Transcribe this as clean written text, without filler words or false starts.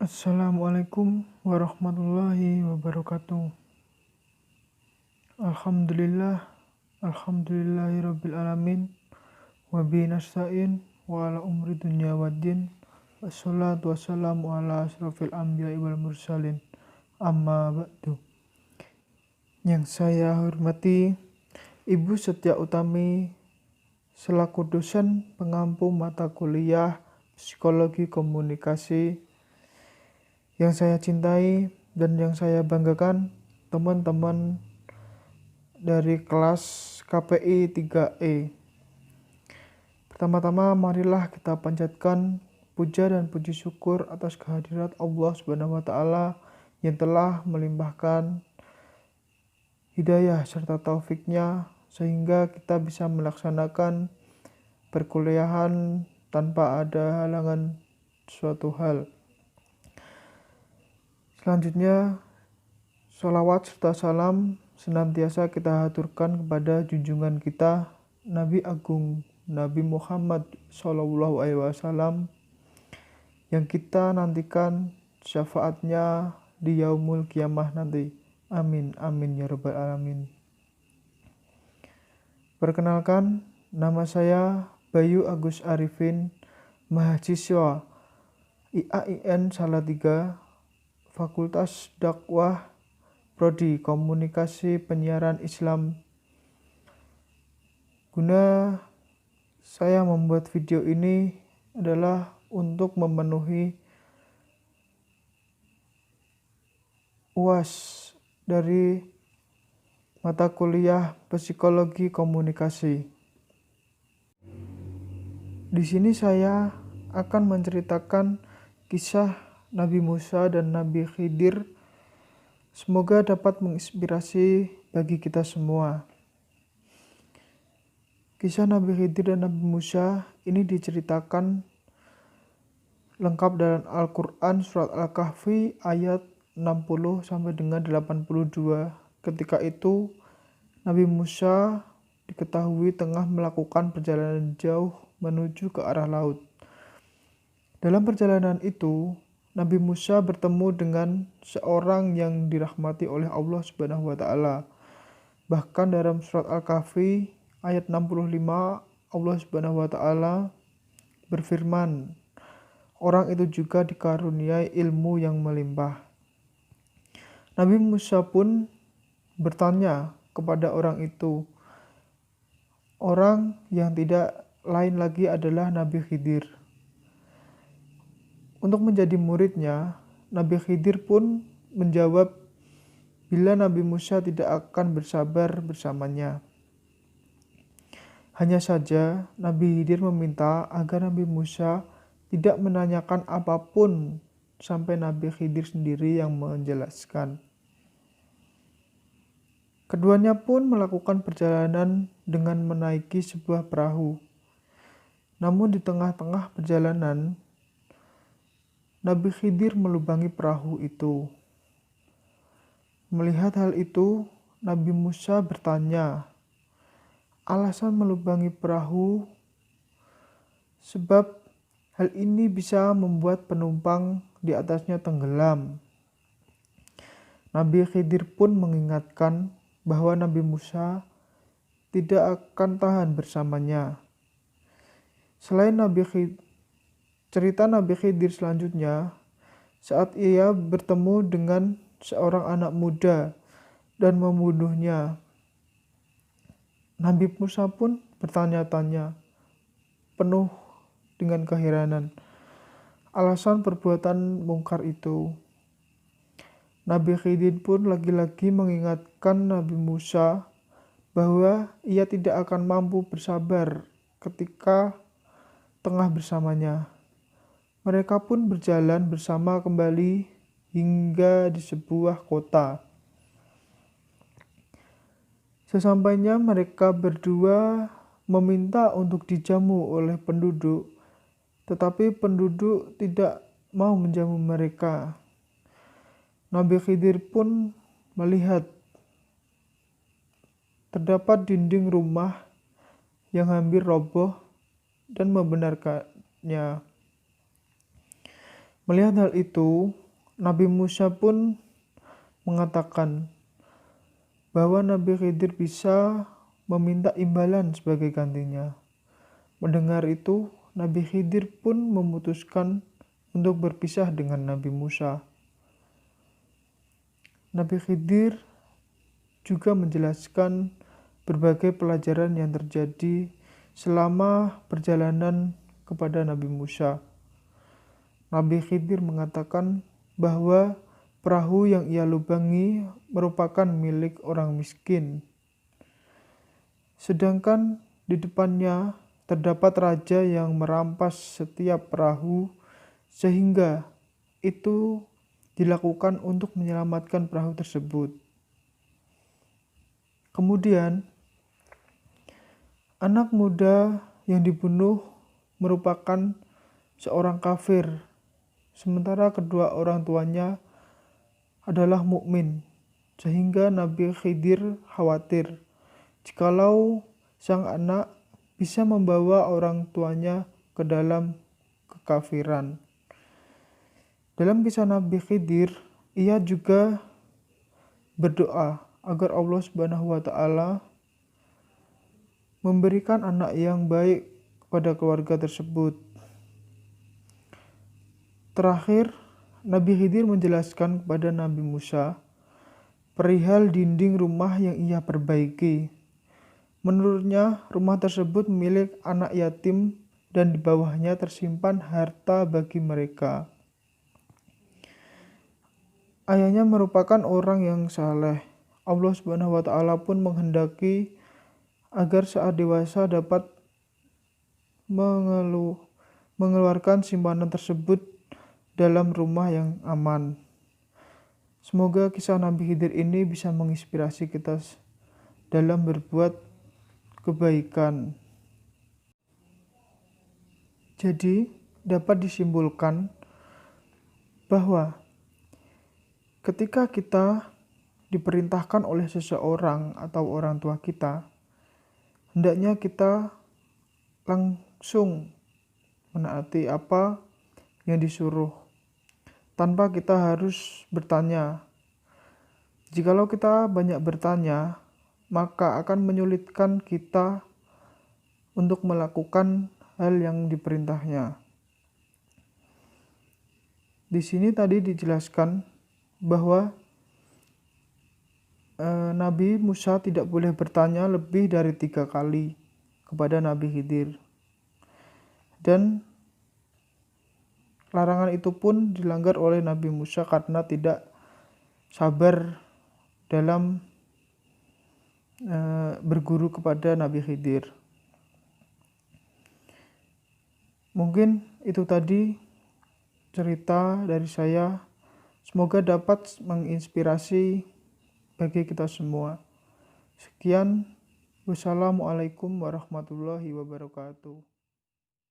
Assalamualaikum warahmatullahi wabarakatuh. Alhamdulillah, alhamdulillahirabbil alamin. Wa bihi nasta'in wa ala umri dunya waddin. Wassalatu wassalamu ala asrofil anbiya'i wal mursalin. Amma ba'du. Yang saya hormati Ibu Setia Utami selaku dosen pengampu mata kuliah Psikologi Komunikasi. Yang saya cintai dan yang saya banggakan, teman-teman dari kelas KPI 3E. Pertama-tama marilah kita panjatkan puja dan puji syukur atas kehadirat Allah Subhanahu wa taala yang telah melimpahkan hidayah serta taufiknya sehingga kita bisa melaksanakan perkuliahan tanpa ada halangan suatu hal. Selanjutnya, sholawat serta salam senantiasa kita haturkan kepada junjungan kita Nabi Agung Nabi Muhammad SAW yang kita nantikan syafaatnya di yaumul kiamah nanti. Amin, amin ya rabbal alamin. Perkenalkan, nama saya Bayu Agus Arifin, mahasiswa IAIN Salatiga, Fakultas Dakwah, Prodi Komunikasi Penyiaran Islam. Guna saya membuat video ini adalah untuk memenuhi UAS dari mata kuliah Psikologi Komunikasi. Di sini saya akan menceritakan kisah Nabi Musa dan Nabi Khidir. Semoga dapat menginspirasi bagi kita semua. Kisah Nabi Khidir dan Nabi Musa ini diceritakan lengkap dalam Al-Quran surat Al-Kahfi ayat 60 sampai dengan 82. Ketika itu Nabi Musa diketahui tengah melakukan perjalanan jauh menuju ke arah laut. Dalam perjalanan itu, Nabi Musa bertemu dengan seorang yang dirahmati oleh Allah Subhanahu wa taala. Bahkan dalam surat Al-Kahfi ayat 65 Allah Subhanahu wa taala berfirman, orang itu juga dikaruniai ilmu yang melimpah. Nabi Musa pun bertanya kepada orang itu. Orang yang tidak lain lagi adalah Nabi Khidir. Untuk menjadi muridnya, Nabi Khidir pun menjawab bila Nabi Musa tidak akan bersabar bersamanya. Hanya saja Nabi Khidir meminta agar Nabi Musa tidak menanyakan apapun sampai Nabi Khidir sendiri yang menjelaskan. Keduanya pun melakukan perjalanan dengan menaiki sebuah perahu. Namun di tengah-tengah perjalanan, Nabi Khidir melubangi perahu itu. Melihat hal itu, Nabi Musa bertanya, alasan melubangi perahu sebab hal ini bisa membuat penumpang di atasnya tenggelam. Nabi Khidir pun mengingatkan bahwa Nabi Musa tidak akan tahan bersamanya. Selain cerita Nabi Khidir selanjutnya, saat ia bertemu dengan seorang anak muda dan membunuhnya. Nabi Musa pun bertanya-tanya, penuh dengan keheranan, alasan perbuatan mungkar itu. Nabi Khidir pun lagi-lagi mengingatkan Nabi Musa bahwa ia tidak akan mampu bersabar ketika tengah bersamanya. Mereka pun berjalan bersama kembali hingga di sebuah kota. Sesampainya mereka berdua meminta untuk dijamu oleh penduduk, tetapi penduduk tidak mau menjamu mereka. Nabi Khidir pun melihat terdapat dinding rumah yang hampir roboh dan membenarkannya. Melihat hal itu, Nabi Musa pun mengatakan bahwa Nabi Khidir bisa meminta imbalan sebagai gantinya. Mendengar itu, Nabi Khidir pun memutuskan untuk berpisah dengan Nabi Musa. Nabi Khidir juga menjelaskan berbagai pelajaran yang terjadi selama perjalanan kepada Nabi Musa. Nabi Khidir mengatakan bahwa perahu yang ia lubangi merupakan milik orang miskin. Sedangkan di depannya terdapat raja yang merampas setiap perahu sehingga itu dilakukan untuk menyelamatkan perahu tersebut. Kemudian, anak muda yang dibunuh merupakan seorang kafir, sementara kedua orang tuanya adalah mukmin, sehingga Nabi Khidir khawatir jikalau sang anak bisa membawa orang tuanya ke dalam kekafiran. Dalam kisah Nabi Khidir, ia juga berdoa agar Allah Subhanahu wa taala memberikan anak yang baik kepada keluarga tersebut. Terakhir, Nabi Khidir menjelaskan kepada Nabi Musa perihal dinding rumah yang ia perbaiki. Menurutnya, rumah tersebut milik anak yatim dan di bawahnya tersimpan harta bagi mereka. Ayahnya merupakan orang yang saleh. Allah Subhanahu wa taala pun menghendaki agar saat dewasa dapat mengeluarkan simpanan tersebut dalam rumah yang aman. Semoga kisah Nabi Khidir ini bisa menginspirasi kita dalam berbuat kebaikan. Jadi, dapat disimpulkan bahwa ketika kita diperintahkan oleh seseorang atau orang tua kita, hendaknya kita langsung menaati apa yang disuruh tanpa kita harus bertanya. Jikalau kita banyak bertanya, maka akan menyulitkan kita untuk melakukan hal yang diperintahnya. Di sini tadi dijelaskan bahwa Nabi Musa tidak boleh bertanya lebih dari 3 kali kepada Nabi Khidir. Dan larangan itu pun dilanggar oleh Nabi Musa karena tidak sabar dalam berguru kepada Nabi Khidir. Mungkin itu tadi cerita dari saya. Semoga dapat menginspirasi bagi kita semua. Sekian, wassalamualaikum warahmatullahi wabarakatuh.